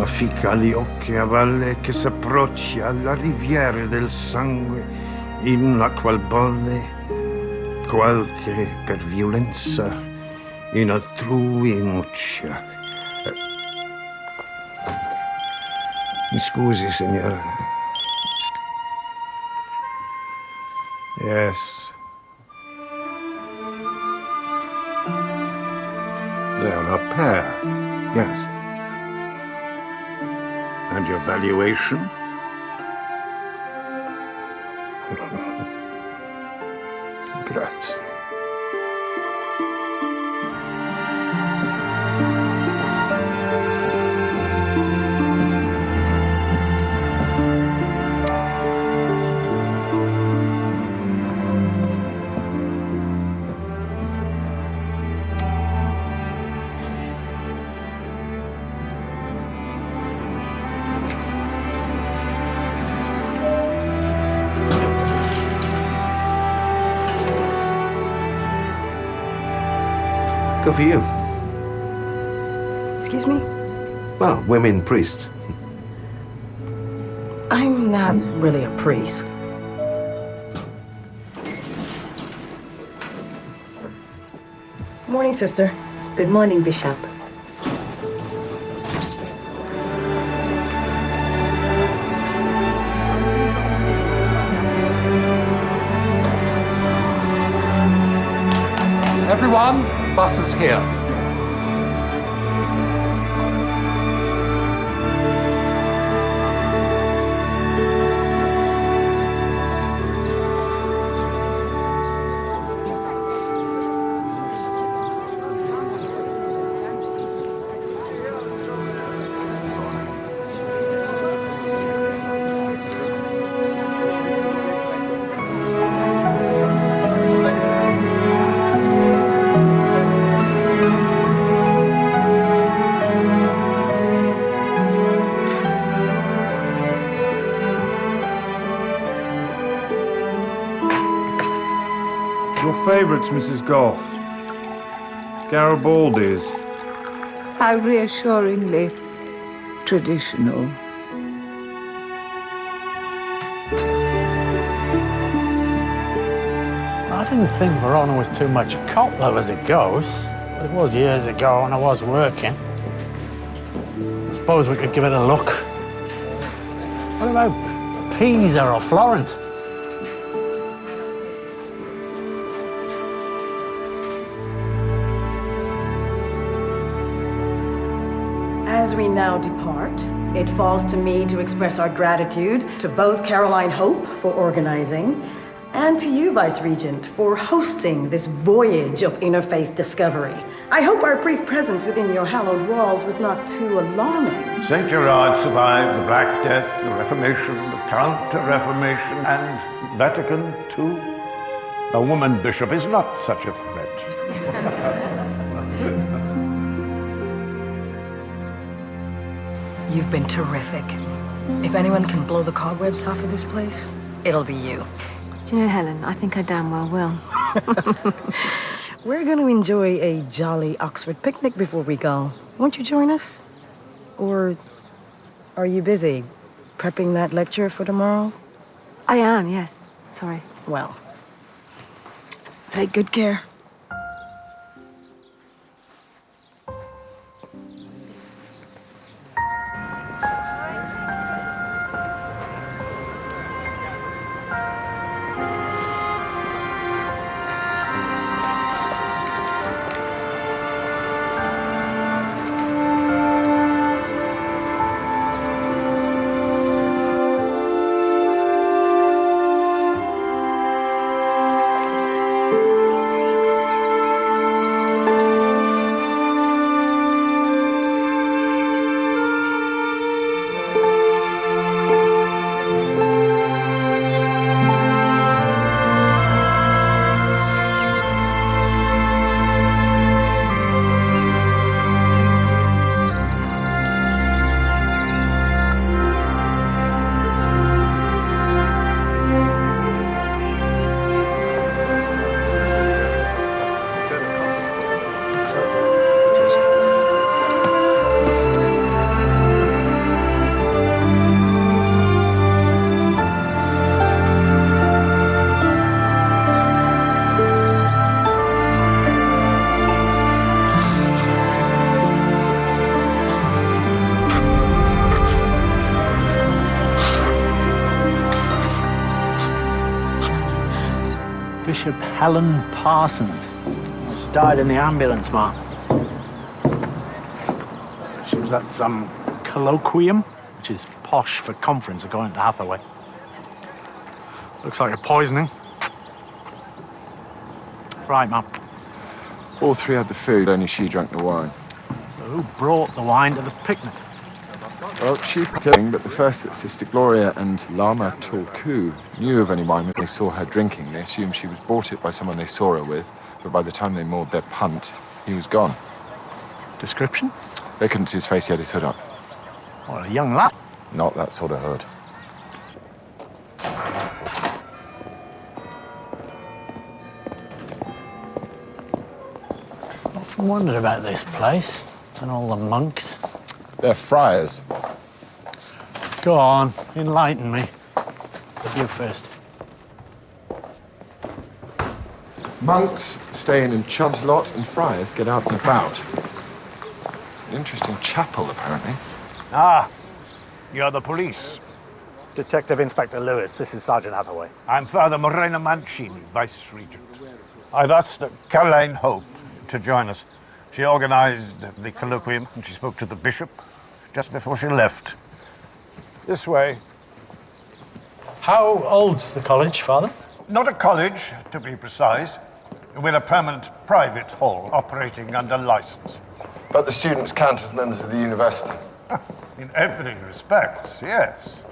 ficca gli occhi a valle che s'approccia alla riviera del sangue in la qual bolle qualche per violenza in altrui nuccia. Mi scusi, signora. Yes. They're a pair, yes. And your valuation? Grazie. Good for you. Excuse me? Well, women priests. I'm not really a priest. Morning, sister. Good morning, Bishop. Everyone, bus is here. Your favourites, Mrs. Goff. Garibaldi's. How reassuringly traditional. I didn't think Verona was too much a cop, though, as it goes. It was years ago, and I was working. I suppose we could give it a look. What about Pisa or Florence? As we now depart, it falls to me to express our gratitude to both Caroline Hope for organizing and to you, Vice Regent, for hosting this voyage of interfaith discovery. I hope our brief presence within your hallowed walls was not too alarming. St. Gerard survived the Black Death, the Reformation, the Counter-Reformation, and Vatican II. A woman bishop is not such a threat. You've been terrific. If anyone can blow the cobwebs off of this place, it'll be you. Do you know, Helen, I think I damn well will. We're going to enjoy a jolly Oxford picnic before we go. Won't you join us? Or are you busy prepping that lecture for tomorrow? I am, yes. Sorry. Well, take good care. Helen Parsons. She died in the ambulance, Mark. She was at some colloquium, which is posh for conference, according to Hathaway. Looks like a poisoning. Right, Mum. All three had the food, only she drank the wine. So who brought the wine to the picnic? Well, she did, but the first that Sister Gloria and Lama Tulku knew of any wine when they saw her drinking, they assumed she was bought it by someone they saw her with, but by the time they moored their punt, he was gone. Description? They couldn't see his face, he had his hood up. What, a young lad? Not that sort of hood. I often wondered about this place and all the monks. They're friars. Go on, enlighten me. But you first. Monks stay in and chant a lot, and friars get out and about. It's an interesting chapel, apparently. Ah, you're the police. Detective Inspector Lewis, this is Sergeant Hathaway. I'm Father Moreno Mancini, Vice Regent. I've asked Caroline Hope to join us. She organized the colloquium and she spoke to the bishop just before she left. This way. How old's the college, Father? Not a college, to be precise. We're a permanent private hall operating under license. But the students count as members of the university. In every respect, yes.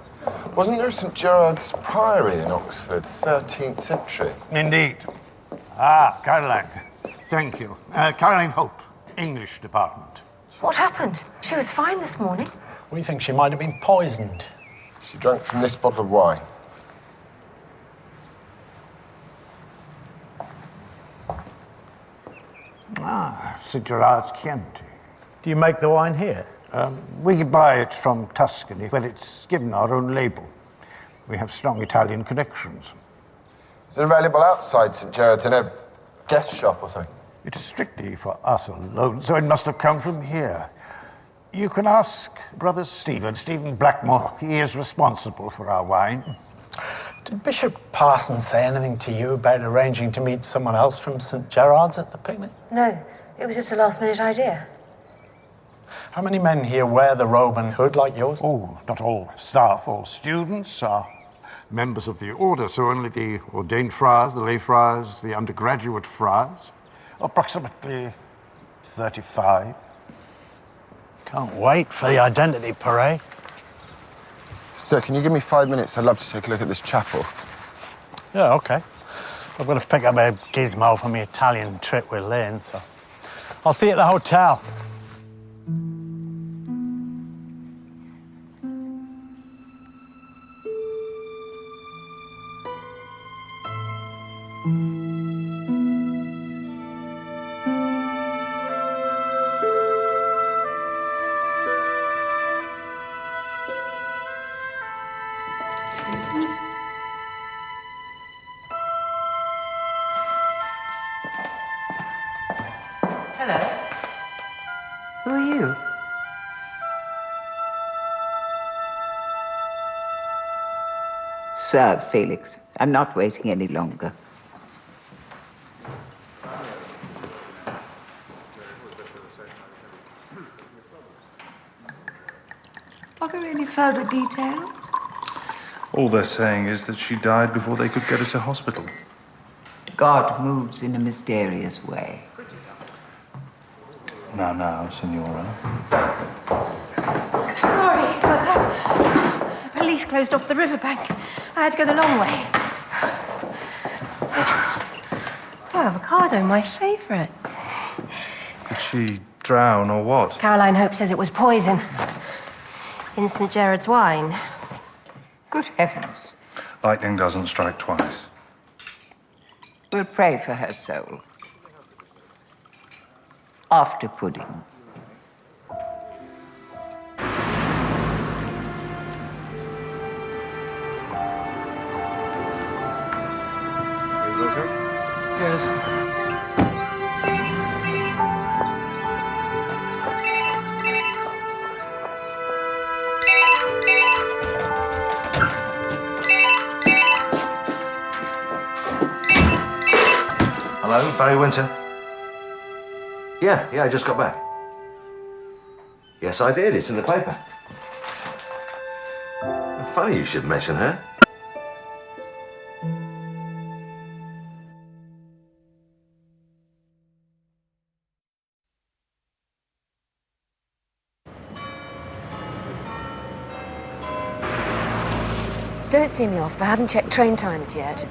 Wasn't there St. Gerard's Priory in Oxford, 13th century? Indeed. Ah, Caroline. Thank you. Caroline Hope, English department. What happened? She was fine this morning. We think she might have been poisoned. She drank from this bottle of wine. Ah, St. Gerard's Chianti. Do you make the wine here? We buy it from Tuscany, where it's given our own label. We have strong Italian connections. Is it available outside St. Gerard's in a guest shop or something? It is strictly for us alone, so it must have come from here. You can ask Brother Stephen Blackmore. He is responsible for our wine. Did Bishop Parsons say anything to you about arranging to meet someone else from St. Gerard's at the picnic? No, it was just a last-minute idea. How many men here wear the robe and hood like yours? Oh, not all staff or students are members of the order, so only the ordained friars, the lay friars, the undergraduate friars. Approximately 35. Can't wait for the identity parade. Sir, can you give me 5 minutes? I'd love to take a look at this chapel. Yeah, okay. I've got to pick up a gizmo for my Italian trip with Lynn, so I'll see you at the hotel. Hello. Who are you? Sir Felix, I'm not waiting any longer. Are there any further details? All they're saying is that she died before they could get her to hospital. God moves in a mysterious way. Now, Signora. Sorry, but the police closed off the riverbank. I had to go the long way. Oh, avocado, my favourite. Did she drown or what? Caroline Hope says it was poison in St. Gerard's wine. Good heavens. Lightning doesn't strike twice. We'll pray for her soul. After pudding. Yes. Barry Winter? Yeah, I just got back. Yes, I did. It's in the paper. Funny you should mention her. Don't see me off, but I haven't checked train times yet.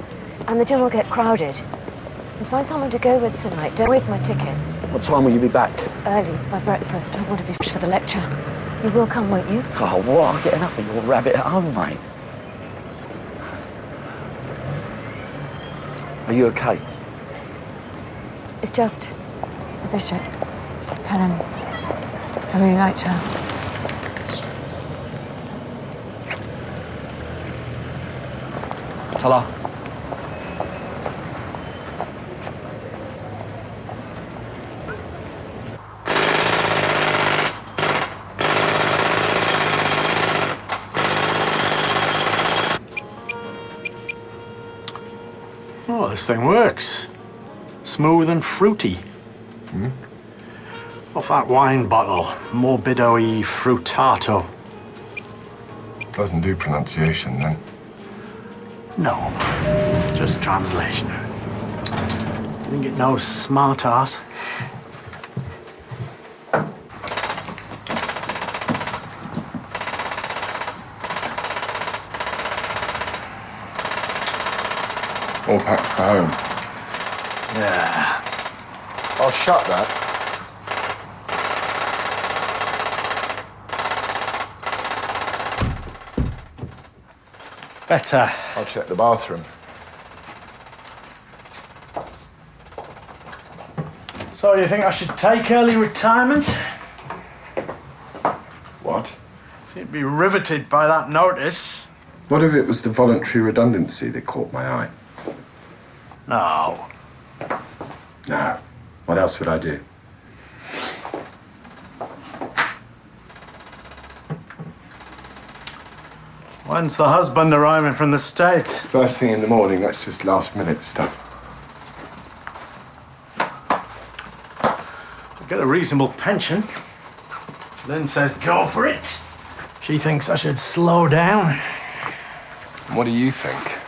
And the gym will get crowded. We'll find someone to go with tonight. Don't waste my ticket. What time will you be back? Early, by breakfast. I want to be fresh for the lecture. You will come, won't you? Oh, well, I'll get enough of your rabbit at home, mate. Are you okay? It's just the bishop. Helen. I really liked her. Tell her. Oh, this thing works. Smooth and fruity. Off that wine bottle, Morbido-y Frutato. Doesn't do pronunciation, then. No, just translation. You think it knows smart ass? All packed for home. Yeah. I'll shut that. Better. I'll check the bathroom. So, you think I should take early retirement? What? Seem to be riveted by that notice. What if it was the voluntary redundancy that caught my eye? No. No. What else would I do? When's the husband arriving from the States? First thing in the morning, that's just last-minute stuff. I get a reasonable pension. Lynn says go for it. She thinks I should slow down. What do you think?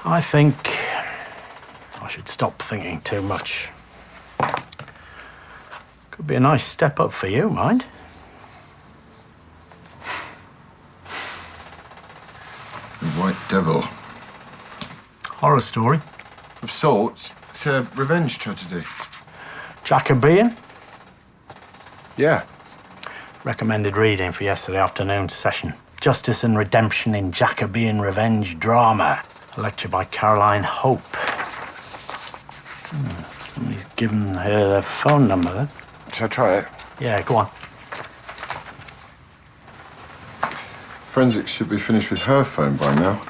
I think I should stop thinking too much. Could be a nice step up for you, mind. The White Devil. Horror story. Of sorts. It's a revenge tragedy. Jacobean. Yeah. Recommended reading for yesterday afternoon's session. Justice and Redemption in Jacobean Revenge Drama. A lecture by Caroline Hope. Somebody's given her their phone number then. Shall I try it? Yeah, go on. Forensics should be finished with her phone by now.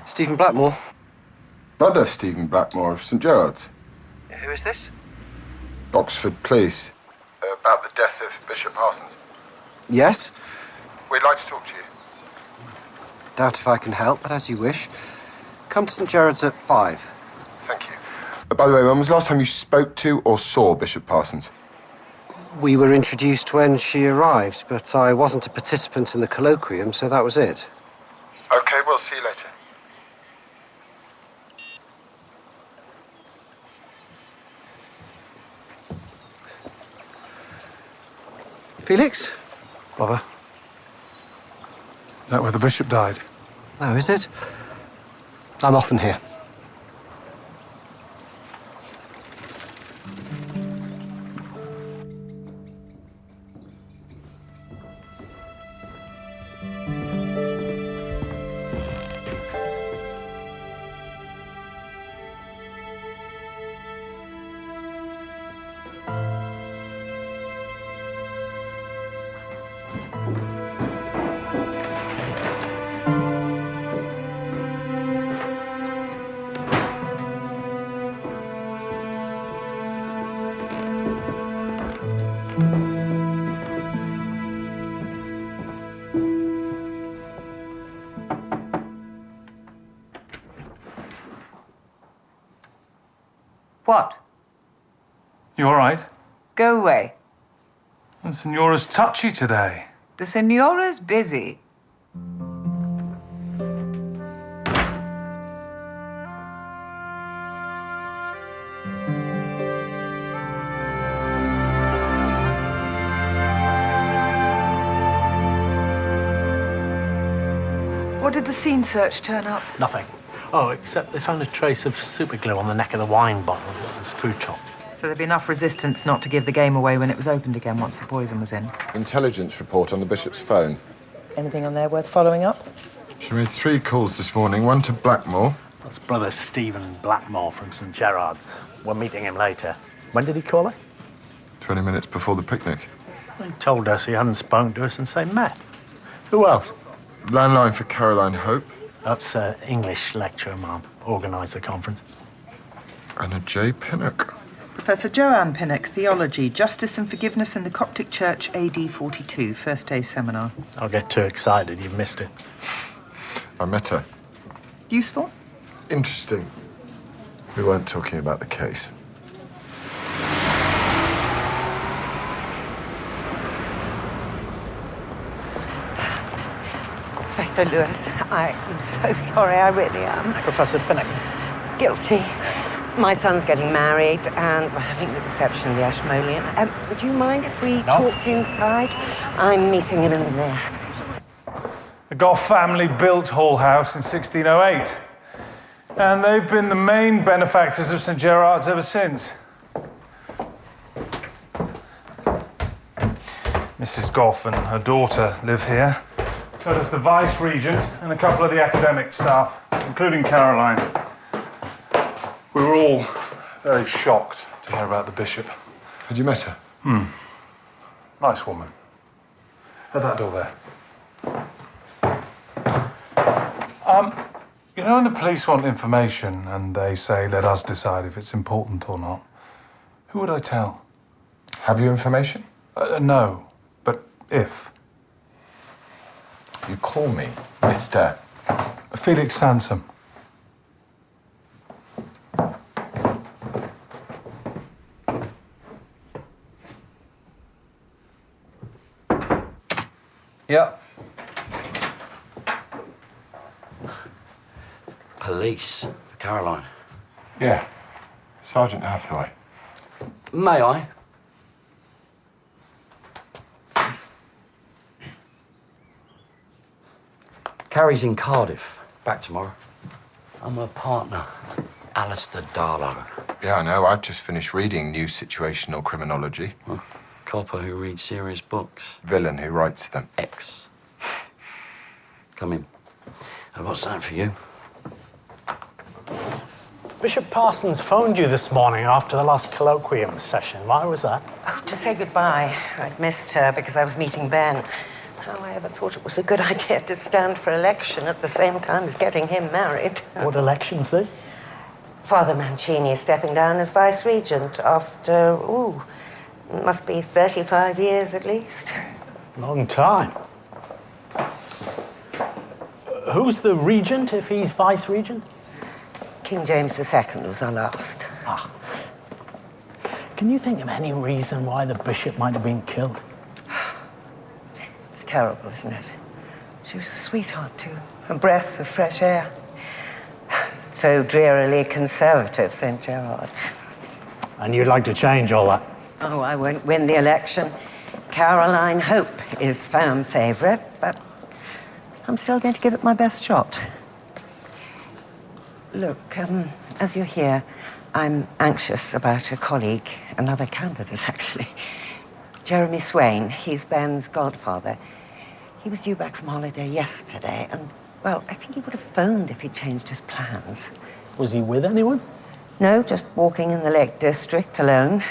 Stephen Blackmore. Brother Stephen Blackmore of St. Gerard's. Who is this? Oxford Police. About the death of Bishop Parsons. Yes. We'd like to talk to you. Doubt if I can help, but as you wish. Come to St. Gerard's at 5. Thank you. By the way, when was the last time you spoke to or saw Bishop Parsons? We were introduced when she arrived, but I wasn't a participant in the colloquium, so that was it. Okay, we'll see you later. Felix? Brother? Is that where the bishop died? Oh, is it? I'm often here. What? You all right? Go away. The Signora's touchy today. The Signora's busy. What did the scene search turn up? Nothing. Oh, except they found a trace of superglue on the neck of the wine bottle. It was a screw top. So there'd be enough resistance not to give the game away when it was opened again once the poison was in. Intelligence report on the bishop's phone. Anything on there worth following up? She made 3 calls this morning, one to Blackmore. That's brother Stephen Blackmore from St. Gerard's. We're meeting him later. When did he call her? 20 minutes before the picnic. He told us he hadn't spoken to her since they met. Who else? Landline for Caroline Hope. That's English lecturer, Mum. Organised the conference. Anna J. Pinnock. Professor Joanne Pinnock, Theology, Justice and Forgiveness in the Coptic Church, AD 42, first day seminar. Don't get too excited, you've missed it. I met her. Useful? Interesting. We weren't talking about the case. Inspector Lewis, I am so sorry, I really am. Professor Pinnock. Guilty. My son's getting married and we're having the reception of the Ashmolean. Would you mind if we talked inside? I'm meeting him in there. The Gough family built Hall House in 1608. And they've been the main benefactors of St. Gerard's ever since. Mrs. Gough and her daughter live here. So does the Vice-Regent and a couple of the academic staff, including Caroline. We were all very shocked to hear about the bishop. Had you met her? Nice woman. At that door there. You know when the police want information and they say, let us decide if it's important or not, who would I tell? Have you information? No, but if. You call me Mr. Felix Sansom. Yep. Police for Caroline. Yeah. Sergeant Hathaway. May I? Carrie's in Cardiff. Back tomorrow. I'm her partner, Alistair Darlow. Yeah, I know. I've just finished reading New Situational Criminology. Well, copper who reads serious books. Villain who writes them. X. Come in. I've got something for you. Bishop Parsons phoned you this morning after the last colloquium session. Why was that? Oh, to say goodbye. I'd missed her because I was meeting Ben. How I ever thought it was a good idea to stand for election at the same time as getting him married. What election's this? Father Mancini is stepping down as Vice-Regent after, must be 35 years at least. Long time. Who's the regent if he's Vice-Regent? King James II was our last. Ah. Can you think of any reason why the bishop might have been killed? It's terrible, isn't it? She was a sweetheart, too. A breath of fresh air. So drearily conservative, St. Gerard's. And you'd like to change all that? Oh, I won't win the election. Caroline Hope is firm favourite, but I'm still going to give it my best shot. Look, as you hear, I'm anxious about a colleague, another candidate, actually. Jeremy Swain, he's Ben's godfather. He was due back from holiday yesterday, and, well, I think he would have phoned if he'd changed his plans. Was he with anyone? No, just walking in the Lake District alone.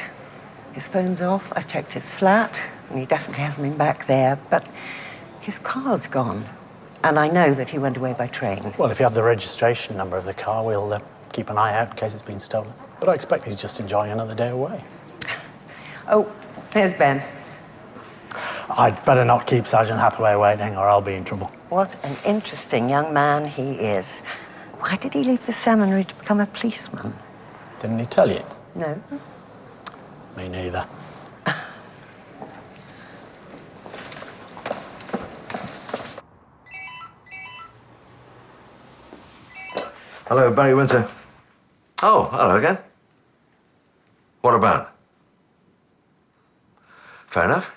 His phone's off. I checked his flat, and he definitely hasn't been back there, but his car's gone. And I know that he went away by train. Well, if you have the registration number of the car, we'll keep an eye out in case it's been stolen. But I expect he's just enjoying another day away. Oh, there's Ben. I'd better not keep Sergeant Hathaway waiting, or I'll be in trouble. What an interesting young man he is. Why did he leave the seminary to become a policeman? Didn't he tell you? No. Me neither. Hello, Barry Windsor. Oh, hello again. What about? Fair enough.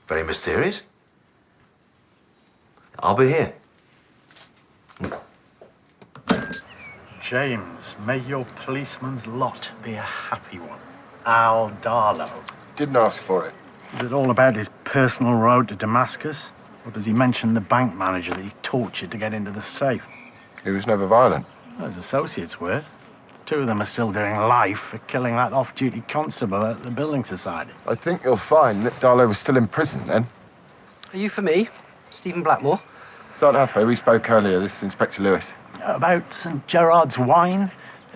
Very mysterious. I'll be here. James, may your policeman's lot be a happy one. Al Darlow. Didn't ask for it. Is it all about his personal road to Damascus? Or does he mention the bank manager that he tortured to get into the safe? He was never violent. Well, his associates were. 2 of them are still doing life for killing that off-duty constable at the Building Society. I think you'll find that Darlow was still in prison then. Are you for me, Stephen Blackmore? Sergeant Hathaway, we spoke earlier. This is Inspector Lewis. About St. Gerard's wine?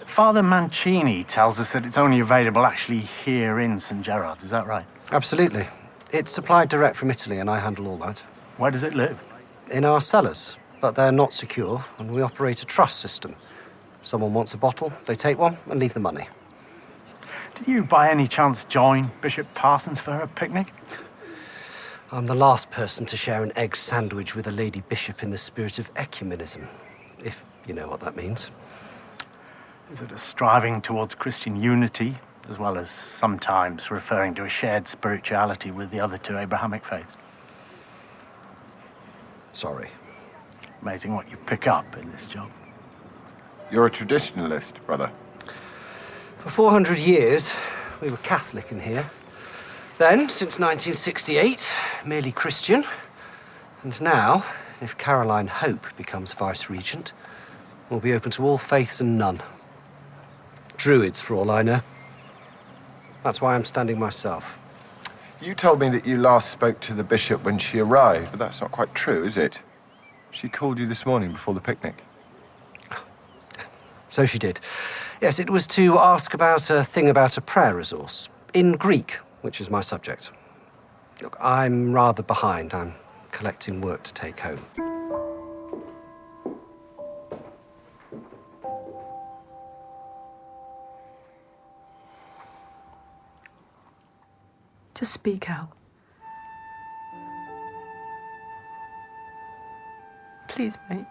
Father Mancini tells us that it's only available actually here in St. Gerard's. Is that right? Absolutely. It's supplied direct from Italy, and I handle all that. Where does it live? In our cellars, but they're not secure, and we operate a trust system. Someone wants a bottle, they take one and leave the money. Did you by any chance join Bishop Parsons for her picnic? I'm the last person to share an egg sandwich with a lady bishop in the spirit of ecumenism, if you know what that means. Is it a striving towards Christian unity, as well as sometimes referring to a shared spirituality with the other 2 Abrahamic faiths? Sorry. Amazing what you pick up in this job. You're a traditionalist, brother. For 400 years, we were Catholic in here. Then, since 1968, merely Christian. And now, if Caroline Hope becomes Vice-Regent, we'll be open to all faiths and none. Druids, for all I know. That's why I'm standing myself. You told me that you last spoke to the bishop when she arrived, but that's not quite true, is it? She called you this morning before the picnic. So she did. Yes, it was to ask about a thing about a prayer resource. In Greek, which is my subject. Look, I'm rather behind. I'm collecting work to take home. Just speak out. Please, mate.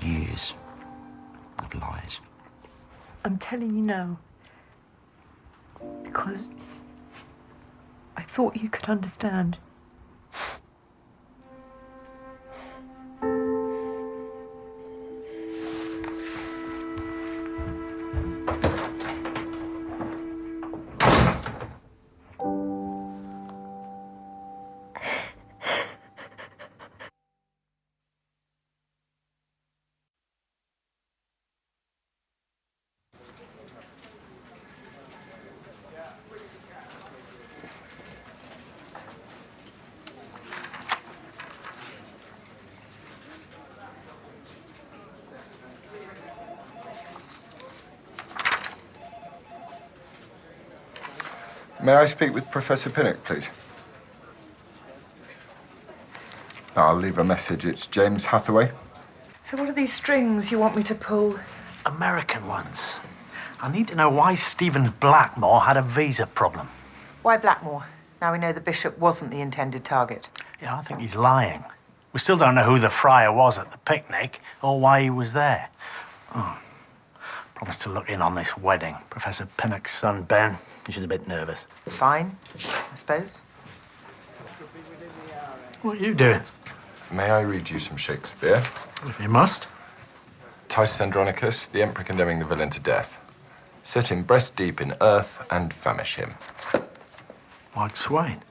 Years of lies. I'm telling you now. Because I thought you could understand. May I speak with Professor Pinnock, please? I'll leave a message. It's James Hathaway. So what are these strings you want me to pull? American ones. I need to know why Stephen Blackmore had a visa problem. Why Blackmore? Now we know the bishop wasn't the intended target. Yeah, I think he's lying. We still don't know who the friar was at the picnic or why he was there. Oh. Promised to look in on this wedding. Professor Pinnock's son, Ben. She's a bit nervous. Fine, I suppose. What are you doing? May I read you some Shakespeare? If you must. Titus Andronicus, the emperor condemning the villain to death. Set him breast deep in earth and famish him. Mark Swain.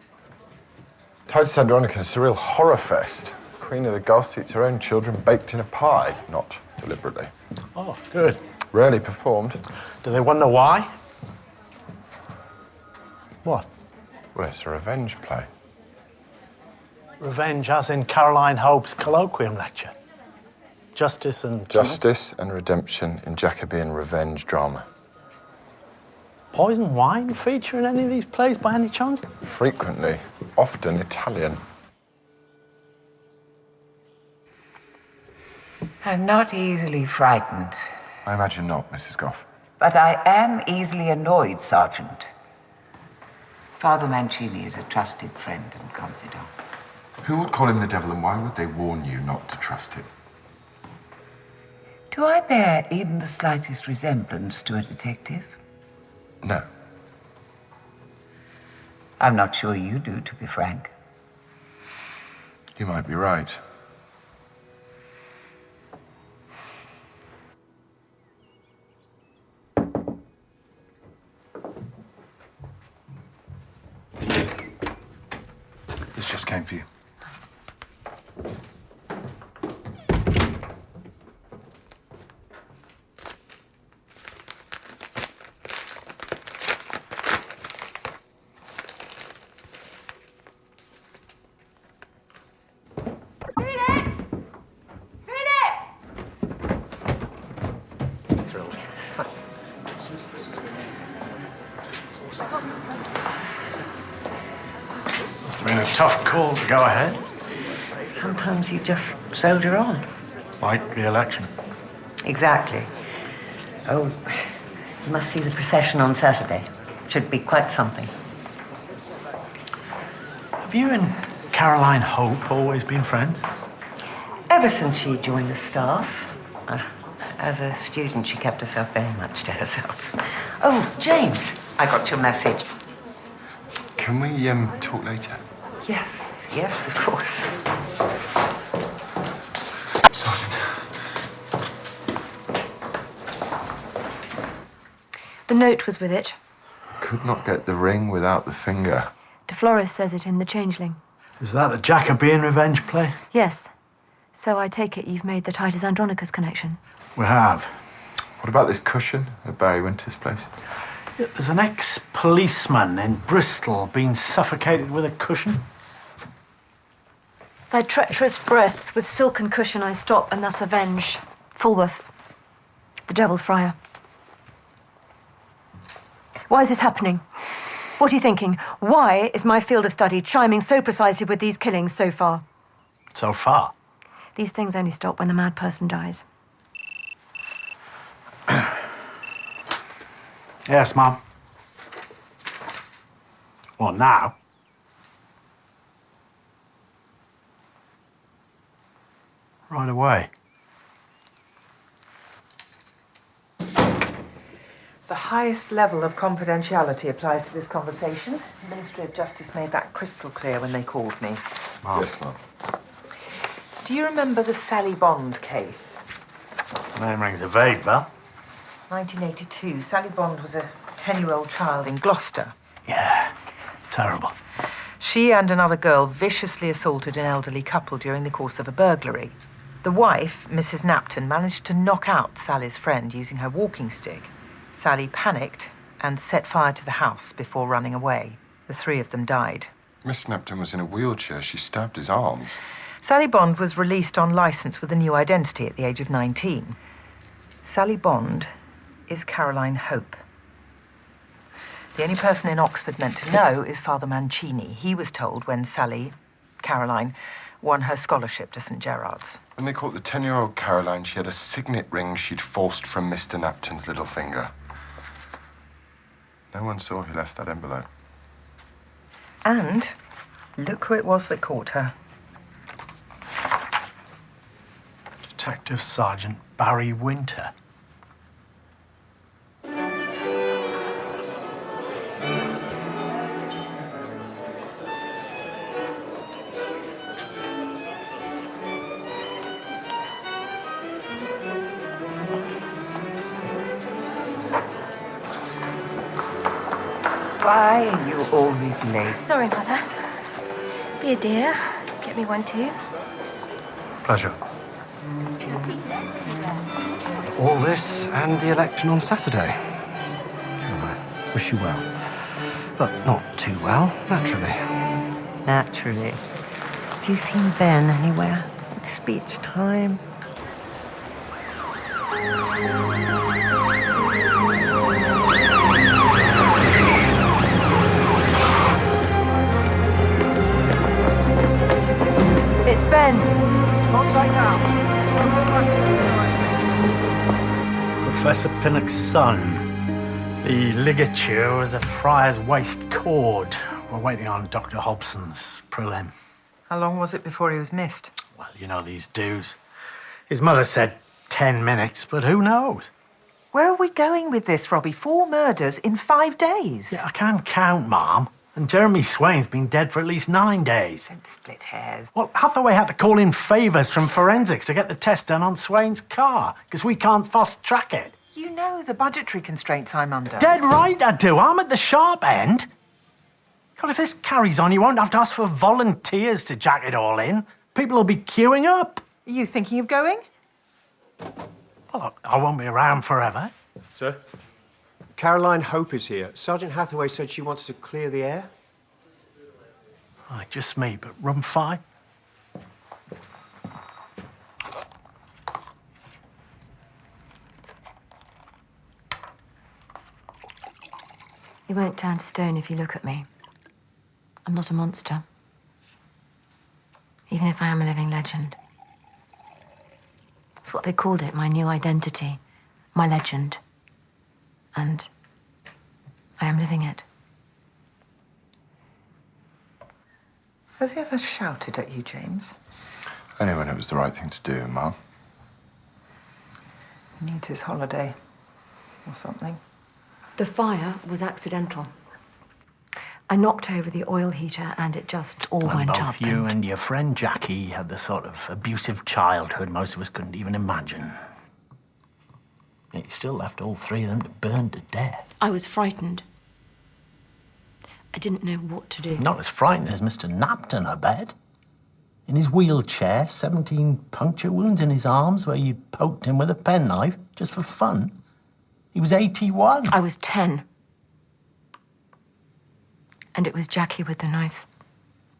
Titus Andronicus, a real horror fest. Queen of the Goths eats her own children baked in a pie, not deliberately. Oh, good. Rarely performed. Do they wonder why? What? Well, it's a revenge play. Revenge, as in Caroline Hope's colloquium lecture. Justice and... Justice and redemption in Jacobean revenge drama. Poison wine feature in any of these plays by any chance? Frequently, often Italian. I'm not easily frightened. I imagine not, Mrs. Goff. But I am easily annoyed, Sergeant. Father Mancini is a trusted friend and confidant. Who would call him the devil, and why would they warn you not to trust him? Do I bear even the slightest resemblance to a detective? No. I'm not sure you do, to be frank. You might be right. This just came for you. Must have been a tough call to go ahead. Sometimes you just soldier on. Like the election. Exactly. Oh, you must see the procession on Saturday. Should be quite something. Have you and Caroline Hope always been friends? Ever since she joined the staff. As a student, she kept herself very much to herself. Oh, James, I got your message. Can we talk later? Yes, yes, of course. Sergeant. The note was with it. Could not get the ring without the finger. De Flores says it in The Changeling. Is that a Jacobean revenge play? Yes. So I take it you've made the Titus Andronicus connection. We have. What about this cushion at Barry Winter's place? There's an ex-policeman in Bristol being suffocated with a cushion. Thy treacherous breath with silken cushion I stop and thus avenge. Fulworth, the Devil's Friar. Why is this happening? What are you thinking? Why is my field of study chiming so precisely with these killings so far? So far? These things only stop when the mad person dies. Yes, Mum. Well, now. Right away. The highest level of confidentiality applies to this conversation. The Ministry of Justice made that crystal clear when they called me. Yes, Mum. Do you remember the Sally Bond case? Name rings a vague bell. 1982. Sally Bond was a 10-year-old child in Gloucester. Yeah, terrible. She and another girl viciously assaulted an elderly couple during the course of a burglary. The wife, Mrs. Knapton, managed to knock out Sally's friend using her walking stick. Sally panicked and set fire to the house before running away. The three of them died. Miss Knapton was in a wheelchair. She stabbed his arms. Sally Bond was released on licence with a new identity at the age of 19. Sally Bond is Caroline Hope. The only person in Oxford meant to know is Father Mancini. He was told when Sally, Caroline, won her scholarship to St. Gerard's. When they caught the 10-year-old Caroline, she had a signet ring she'd forced from Mr. Knapton's little finger. No one saw who left that envelope. And look who it was that caught her. Detective Sergeant Barry Winter. Why are you always late? Sorry, Mother. Be a dear. Get me one too. Pleasure. All this and the election on Saturday. I wish you well. But not too well, naturally. Naturally. Have you seen Ben anywhere? It's speech time. It's Ben. Contact now. The Professor Pinnock's son. The ligature was a friar's waist cord. We're waiting on Dr. Hobson's prelim. How long was it before he was missed? Well, you know these dues. His mother said 10 minutes, but who knows? Where are we going with this, Robbie? 4 murders in 5 days. Yeah, I can't count, Mom. And Jeremy Swain's been dead for at least 9 days. Don't split hairs. Well, Hathaway had to call in favours from forensics to get the test done on Swain's car, because we can't fast-track it. You know the budgetary constraints I'm under. Dead right I do. I'm at the sharp end. God, if this carries on, you won't have to ask for volunteers to jack it all in. People will be queuing up. Are you thinking of going? Well, look, I won't be around forever. Sir? Caroline Hope is here. Sergeant Hathaway said she wants to clear the air. Right, just me, but room 5? You won't turn to stone if you look at me. I'm not a monster. Even if I am a living legend. That's what they called it, my new identity. My legend. And I am living it. Has he ever shouted at you, James? Only when it was the right thing to do, Mum. He needs his holiday. Or something. The fire was accidental. I knocked over the oil heater and it just all And went up. both you and your friend Jackie had the sort of abusive childhood most of us couldn't even imagine. Yet you still left all 3 of them to burn to death. I was frightened. I didn't know what to do. Not as frightened as Mr. Napton, I bet. In his wheelchair, 17 puncture wounds in his arms where you poked him with a penknife just for fun. He was 81. I was 10. And it was Jackie with the knife.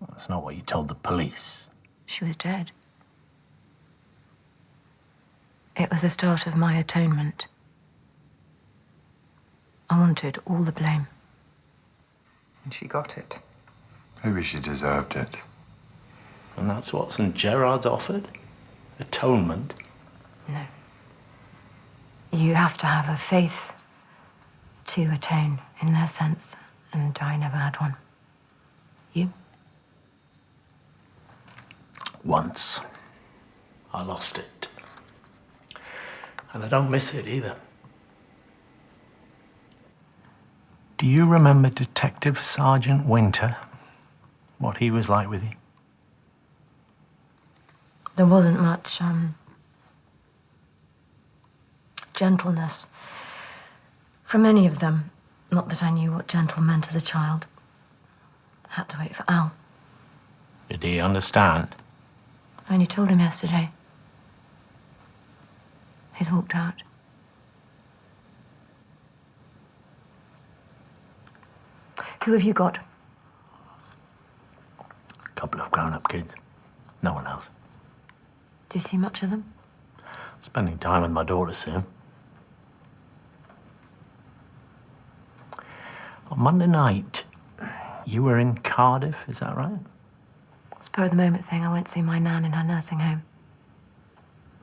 Well, that's not what you told the police. She was dead. It was the start of my atonement. I wanted all the blame. And she got it. Maybe she deserved it. And that's what St. Gerard's offered? Atonement? No. You have to have a faith to atone, in their sense, and I never had one. You? Once. I lost it. And I don't miss it either. Do you remember Detective Sergeant Winter? What he was like with you? There wasn't much, gentleness from any of them. Not that I knew what gentle meant as a child. I had to wait for Al. Did he understand? I only told him yesterday. He's walked out. Who have you got? A couple of grown-up kids. No one else. Do you see much of them? Spending time with my daughter soon. On Monday night, you were in Cardiff, is that right? Spur of the moment thing, I went to see my nan in her nursing home.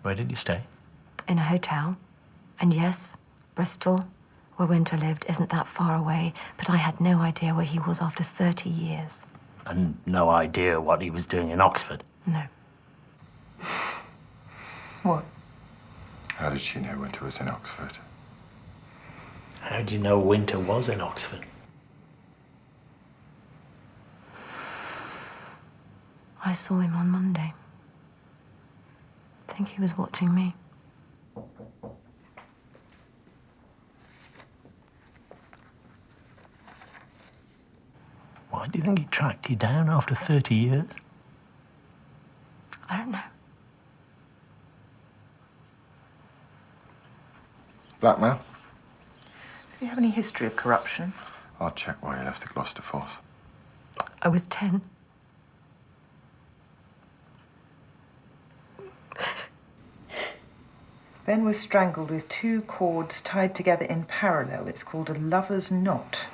Where did you stay? In a hotel. And yes, Bristol, where Winter lived, isn't that far away, but I had no idea where he was after 30 years. And no idea what he was doing in Oxford? No. What? How did she know Winter was in Oxford? How do you know Winter was in Oxford? I saw him on Monday. I think he was watching me. Why do you think he tracked you down after 30 years? I don't know. Blackmail? Do you have any history of corruption? I'll check why you left the Gloucester Force. I was 10. Ben was strangled with 2 cords tied together in parallel. It's called a lover's knot.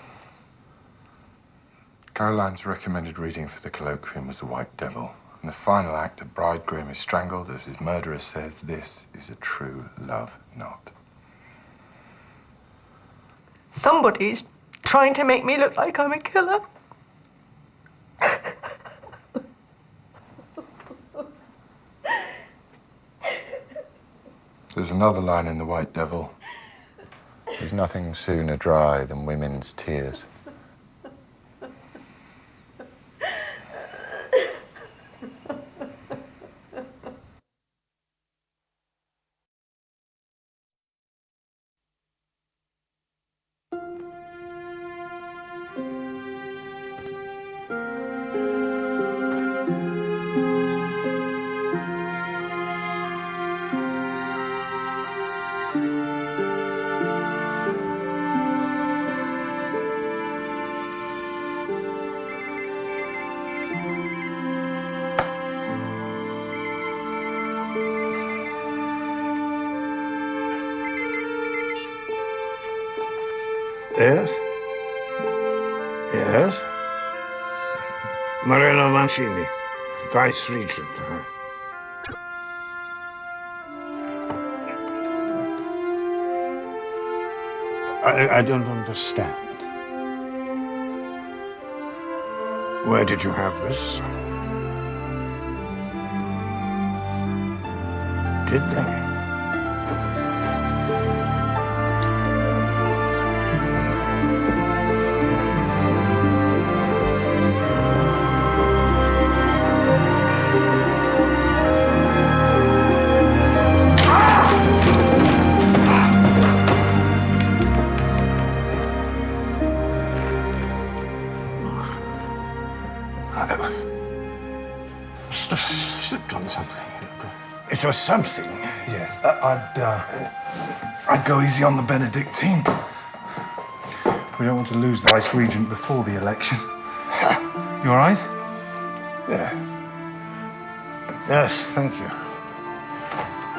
Caroline's recommended reading for the colloquium was The White Devil. In the final act, a bridegroom is strangled as his murderer says, "This is a true love knot." Somebody's trying to make me look like I'm a killer. There's another line in The White Devil. There's nothing sooner dry than women's tears. Yes? Yes? Morello Mancini, Vice Regent. I don't understand. Where did you have this? Did they? Slipped on something. It was something. Yes, I'd go easy on the Benedictine. We don't want to lose the Vice Regent before the election. You all right? Yeah. Yes, thank you.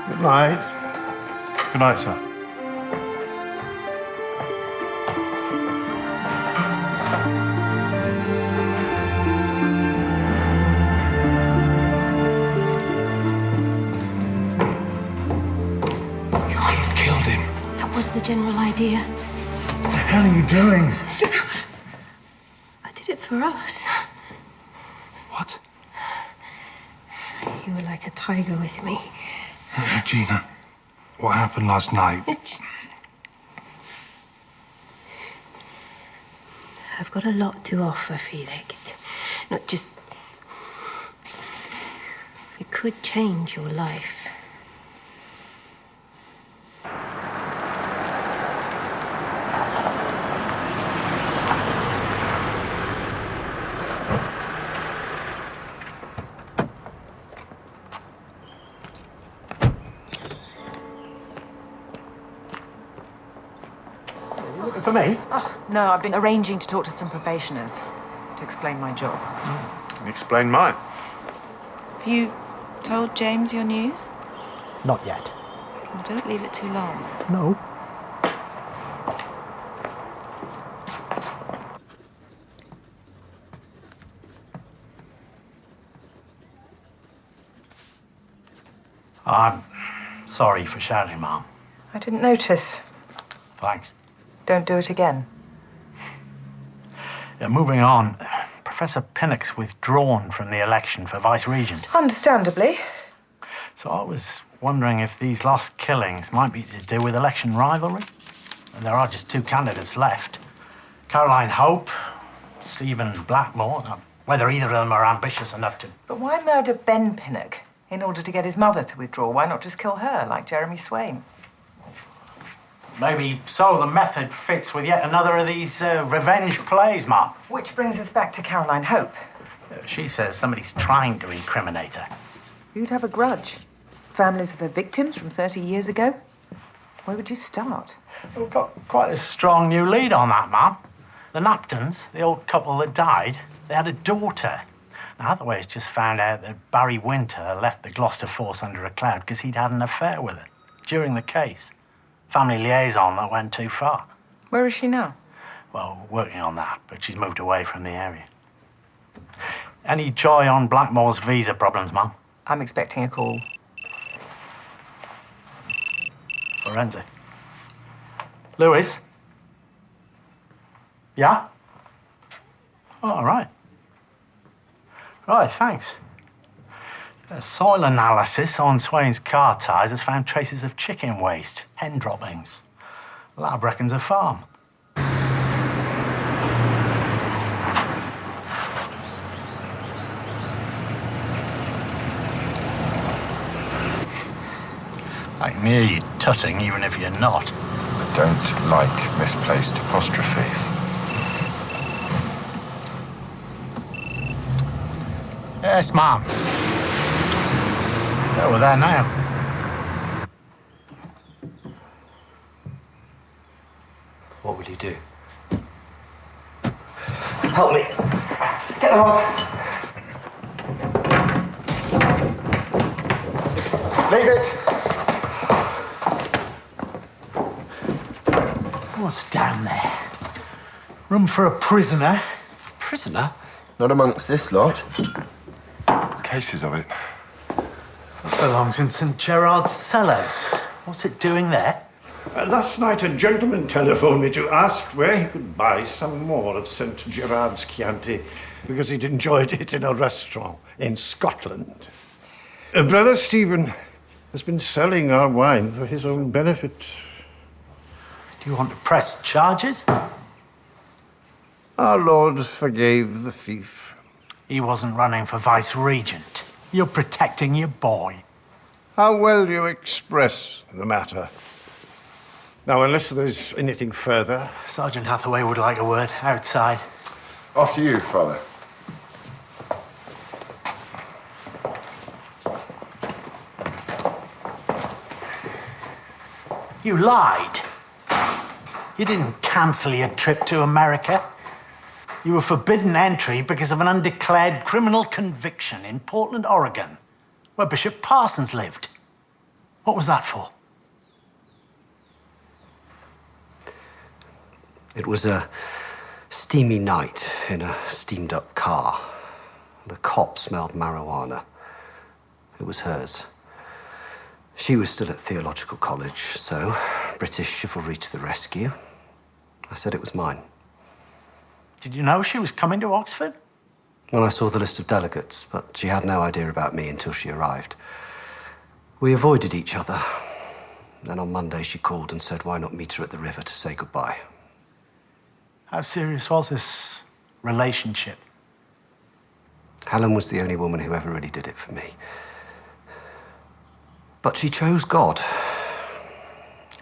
Good night. Good night, sir. Was the general idea. What the hell are you doing? I did it for us. What? You were like a tiger with me. Regina, what happened last night? I've got a lot to offer, Felix. Not just... It could change your life. For me? Oh, no, I've been arranging to talk to some probationers to explain my job. Explain mine. Have you told James your news? Not yet. Well, don't leave it too long. No. I'm sorry for shouting, Mom. I didn't notice. Thanks. Don't do it again. Yeah, moving on. Professor Pinnock's withdrawn from the election for Vice Regent. Understandably. So I was wondering if these last killings might be to do with election rivalry. And there are just two candidates left. Caroline Hope, Stephen Blackmore. Now, whether either of them are ambitious enough to... But why murder Ben Pinnock in order to get his mother to withdraw? Why not just kill her, like Jeremy Swain? Maybe so the method fits with yet another of these revenge plays, Mom. Which brings us back to Caroline Hope. She says somebody's trying to incriminate her. Who'd have a grudge? Families of her victims from 30 years ago? Where would you start? We've got quite a strong new lead on that, Mom. The Naptons, the old couple that died, they had a daughter. Now, Hathaway's just found out that Barry Winter left the Gloucester force under a cloud because he'd had an affair with her during the case. Family liaison that went too far. Where is she now? Well, we're working on that, but she's moved away from the area. Any joy on Blackmore's visa problems, Mum? I'm expecting a call. Forensic. Lewis? Yeah? Oh, all right. Right, thanks. A soil analysis on Swain's car tyres has found traces of chicken waste, hen droppings. Lab reckons a farm. I can hear you tutting, even if you're not. I don't like misplaced apostrophes. Yes, ma'am. Yeah, we're there now. What will you do? Help me. Get the rock. Leave it! What's down there? Room for a prisoner? Prisoner? Not amongst this lot. Cases of it. It belongs in St. Gerard's cellars. What's it doing there? Last night, a gentleman telephoned me to ask where he could buy some more of St. Gerard's Chianti because he'd enjoyed it in a restaurant in Scotland. Brother Stephen has been selling our wine for his own benefit. Do you want to press charges? Our Lord forgave the thief. He wasn't running for vice-regent. You're protecting your boy. How well you express the matter. Now, unless there's anything further... Sergeant Hathaway would like a word outside. After you, Father. You lied. You didn't cancel your trip to America. You were forbidden entry because of an undeclared criminal conviction in Portland, Oregon, where Bishop Parsons lived. What was that for? It was a steamy night in a steamed-up car. The cop smelled marijuana. It was hers. She was still at theological college, so British chivalry to the rescue. I said it was mine. Did you know she was coming to Oxford? When I saw the list of delegates, but she had no idea about me until she arrived. We avoided each other. Then on Monday she called and said why not meet her at the river to say goodbye. How serious was this relationship? Helen was the only woman who ever really did it for me. But she chose God.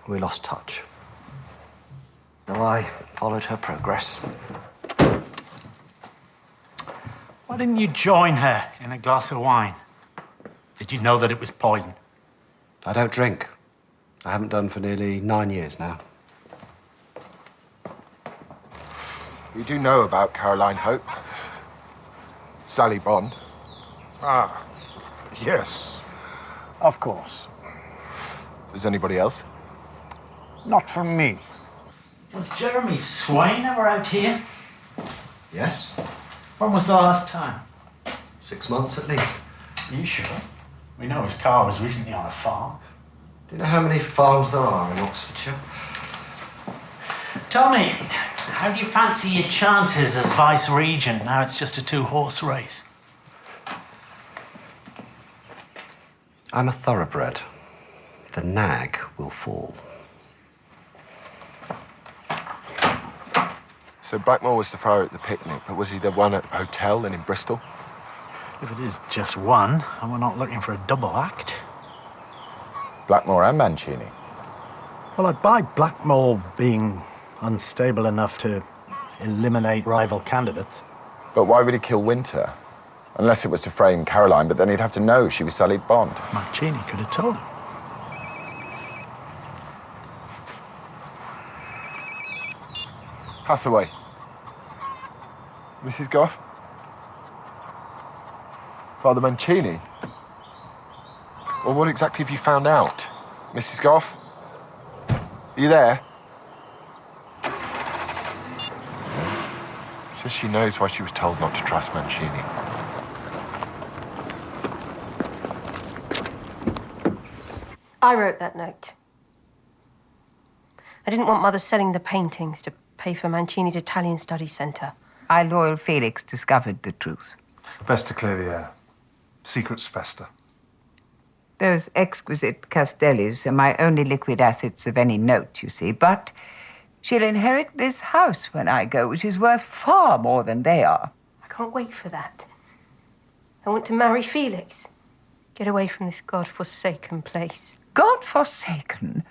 We lost touch. So I followed her progress. Why didn't you join her in a glass of wine? Did you know that it was poison? I don't drink. I haven't done for nearly 9 years now. We do know about Caroline Hope. Sally Bond. Ah, yes. Of course. Is anybody else? Not from me. Was Jeremy Swain ever out here? Yes. When was the last time? 6 months at least. Are you sure? We know his car was recently on a farm. Do you know how many farms there are in Oxfordshire? Tell me, how do you fancy your chances as vice-regent now it's just a two-horse race? I'm a thoroughbred. The nag will fall. So Blackmore was the friar at the picnic, but was he the one at the hotel and in Bristol? If it is just one, and we're not looking for a double act. Blackmore and Mancini. Well, I'd buy Blackmore being unstable enough to eliminate rival candidates. But why would he kill Winter? Unless it was to frame Caroline, but then he'd have to know she was Sally Bond. Mancini could have told him. Hathaway. Mrs. Goff? Father Mancini? Well, what exactly have you found out? Mrs. Goff? Are you there? Says she knows why she was told not to trust Mancini. I wrote that note. I didn't want Mother selling the paintings to pay for Mancini's Italian Study Centre. Our loyal Felix discovered the truth. Best to clear the air. Secrets fester. Those exquisite Castellis are my only liquid assets of any note, you see, but she'll inherit this house when I go, which is worth far more than they are. I can't wait for that. I want to marry Felix. Get away from this God-forsaken place. God-forsaken?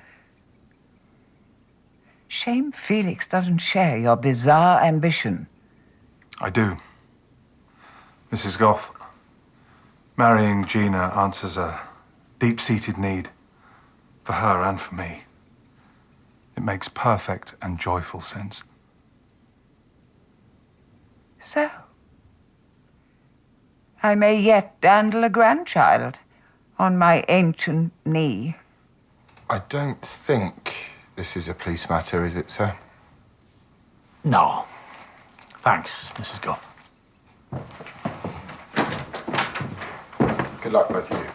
Shame Felix doesn't share your bizarre ambition. I do. Mrs. Goff, marrying Gina answers a deep-seated need for her and for me. It makes perfect and joyful sense. So, I may yet dandle a grandchild on my ancient knee. I don't think this is a police matter, is it, sir? No. Thanks, Mrs. Goff. Good luck, both of you.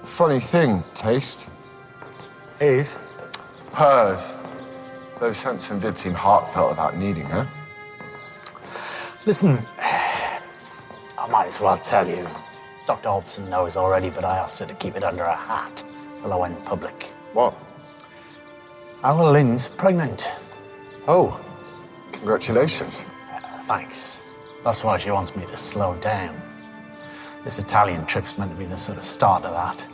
Funny thing, taste. Is? Hers. Though Sansom did seem heartfelt about needing her. Listen, I might as well tell you. Dr. Hobson knows already, but I asked her to keep it under her hat till I went public. What? Our Lynn's pregnant. Oh, congratulations. Thanks. That's why she wants me to slow down. This Italian trip's meant to be the sort of start of that.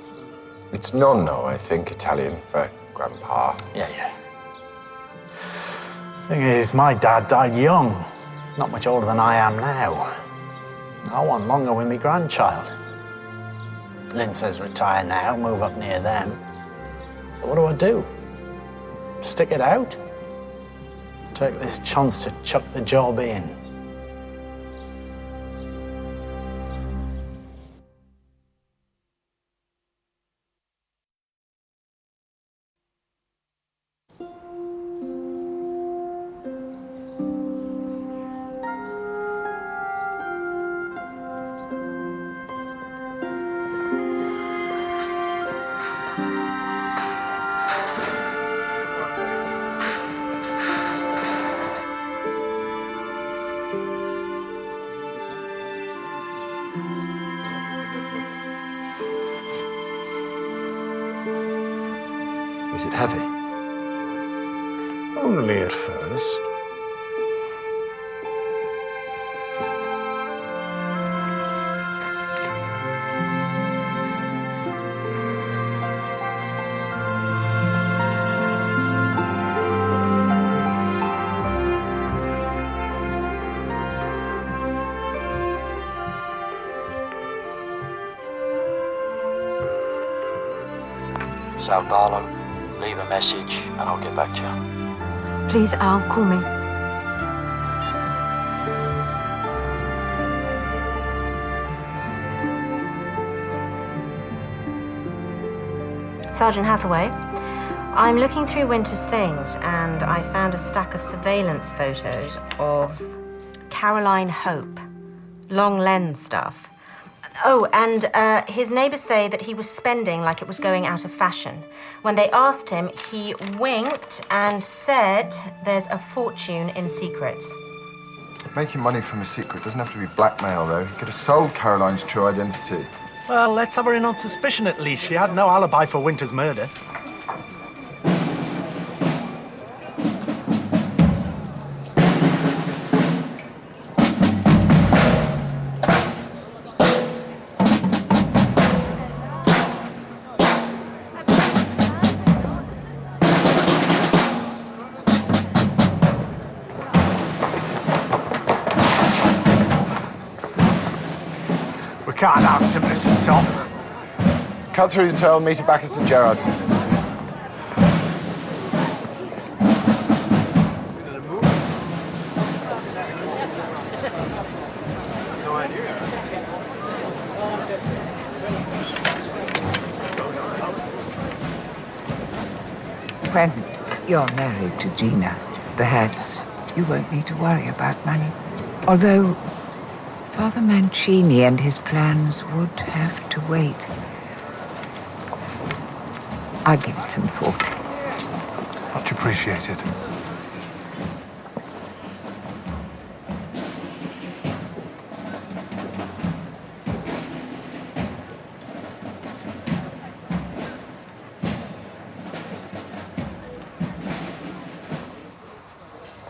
It's nonno, I think, Italian for Grandpa. Yeah. Thing is, my dad died young. Not much older than I am now. I want longer with my grandchild. Lynn says retire now, move up near them. So what do? Stick it out? Take this chance to chuck the job in. Is it heavy? Only at first. Sal Darlow, leave a message and I'll get back to you. Please, Al, call me. Sergeant Hathaway, I'm looking through Winter's things and I found a stack of surveillance photos of Caroline Hope. Long lens stuff. Oh, and his neighbors say that he was spending like it was going out of fashion. When they asked him, he winked and said there's a fortune in secrets. Making money from a secret doesn't have to be blackmail, though. He could have sold Caroline's true identity. Well, let's have her in on suspicion at least. She had no alibi for Winter's murder. Can't ask him to stop. Cut through the tail, meet her back at St. Gerard's. When you're married to Gina, perhaps you won't need to worry about money. Although Father Mancini and his plans would have to wait. I'll give it some thought. Much appreciated. appreciate it.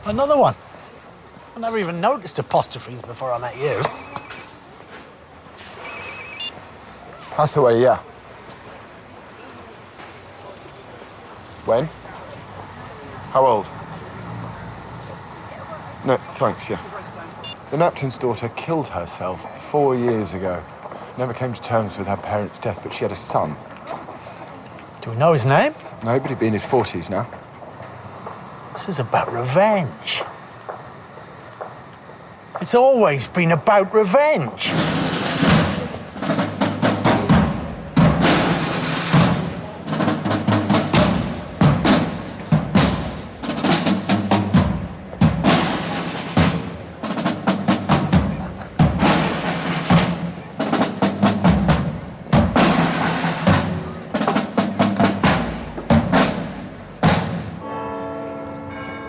Another one. I never even noticed apostrophes before I met you. Hathaway, yeah. When? How old? No, thanks, yeah. The Napton's daughter killed herself 4 years ago. Never came to terms with her parents' death, but she had a son. Do we know his name? No, but he'd be in his 40s now. This is about revenge. It's always been about revenge.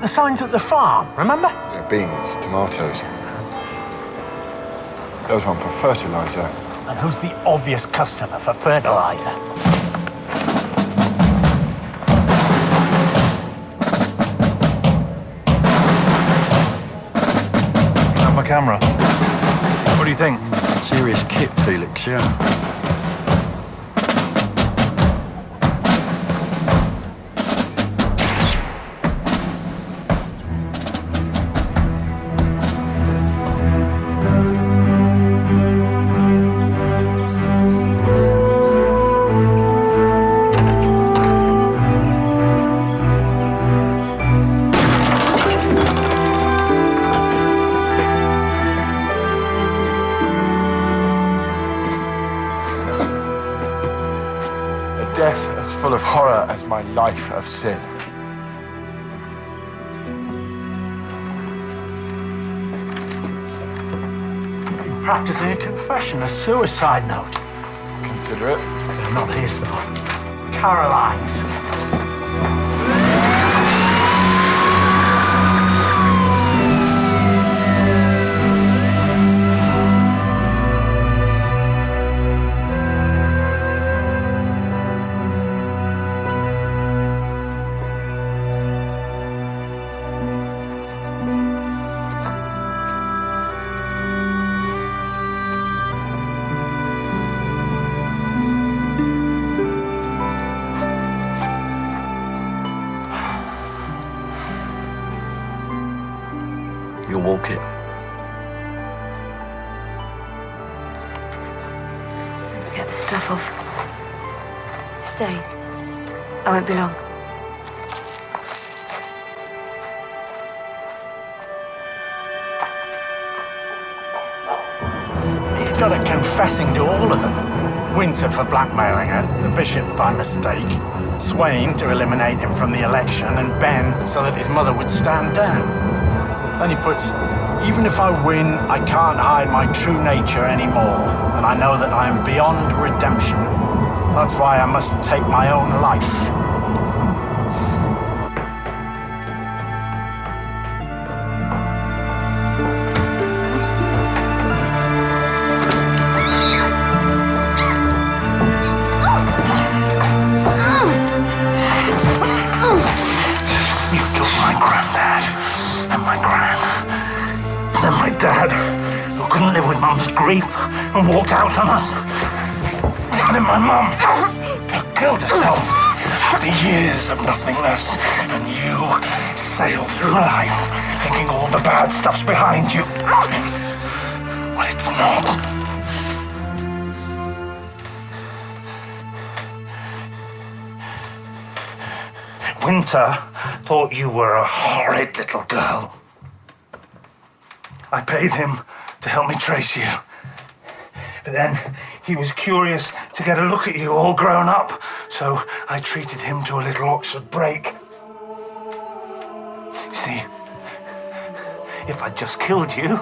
The signs at the farm, remember? Yeah, beans, tomatoes. There's one for fertilizer. And who's the obvious customer for fertilizer? Have my camera. What do you think? Serious kit, Felix, yeah. Death as full of horror as my life of sin. You're practicing a confession, a suicide note. Consider it. They're not his, though. Caroline's. You'll walk it. Get the stuff off. Stay. I won't be long. He's got it confessing to all of them. Winter for blackmailing her, the bishop by mistake, Swain to eliminate him from the election, and Ben so that his mother would stand down. Then he puts, even if I win, I can't hide my true nature anymore, and I know that I am beyond redemption. That's why I must take my own life. You took my granddad and my gran. Then my dad, who couldn't live with Mum's grief and walked out on us. And then my mum, who killed herself after years of nothingness. And you sail through life thinking all the bad stuff's behind you. Well, it's not. Winter thought you were a horrid little girl. I paid him to help me trace you. But then he was curious to get a look at you all grown up, so I treated him to a little Oxford break. You see, if I'd just killed you,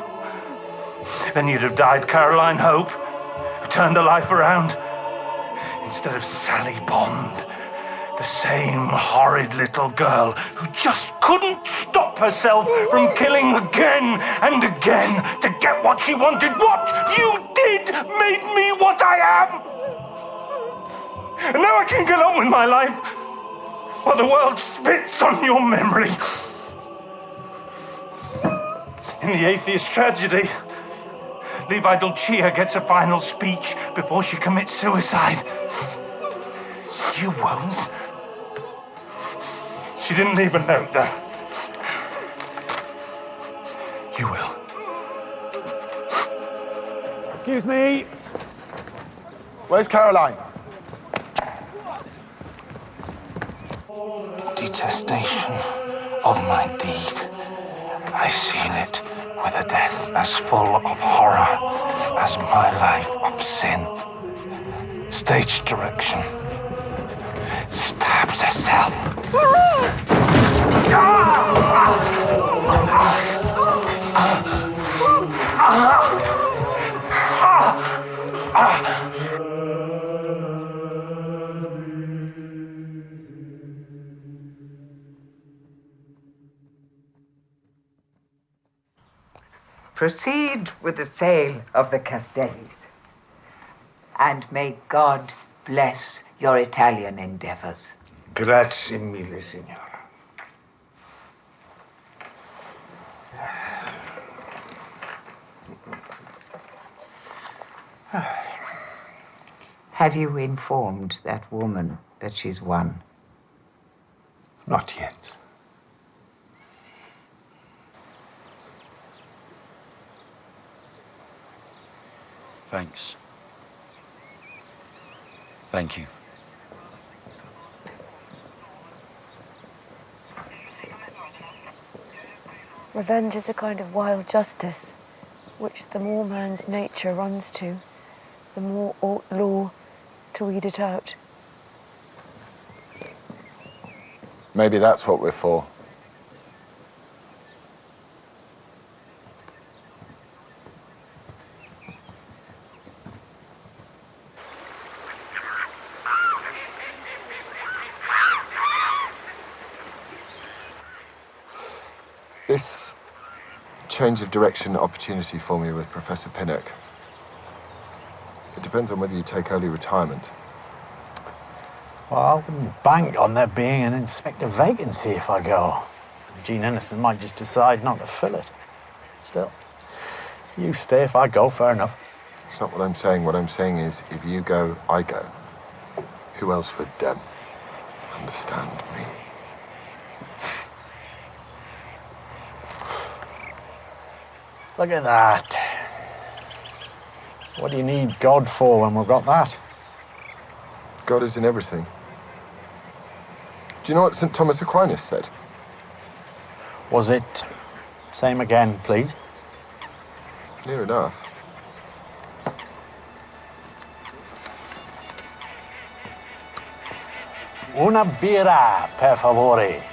then you'd have died Caroline Hope, who turned her life around, instead of Sally Bond, The same horrid little girl who just couldn't stop herself from killing again and again to get what she wanted. What you did made me what I am. And now I can get on with my life while the world spits on your memory. In the Atheist Tragedy, Levi Dulcia gets a final speech before she commits suicide. You won't. She didn't leave a note, though. You will. Excuse me. Where's Caroline? Detestation of my deed. I seen it with a death as full of horror as my life of sin. Stage direction. Stabs herself. Proceed with the sale of the Castellis. And may God bless your Italian endeavors. Grazie mille, signora. Have you informed that woman that she's won? Not yet. Thanks. Thank you. Revenge is a kind of wild justice, which the more man's nature runs to, the more ought law to weed it out. Maybe that's what we're for. This change of direction opportunity for me with Professor Pinnock, it depends on whether you take early retirement. Well, I wouldn't bank on there being an inspector vacancy if I go. Jean Innocent might just decide not to fill it. Still, you stay if I go, fair enough. It's not what I'm saying. What I'm saying is, if you go, I go. Who else would understand me? Look at that. What do you need God for when we've got that? God is in everything. Do you know what St. Thomas Aquinas said? Was it same again, please? Near enough. Una birra, per favore.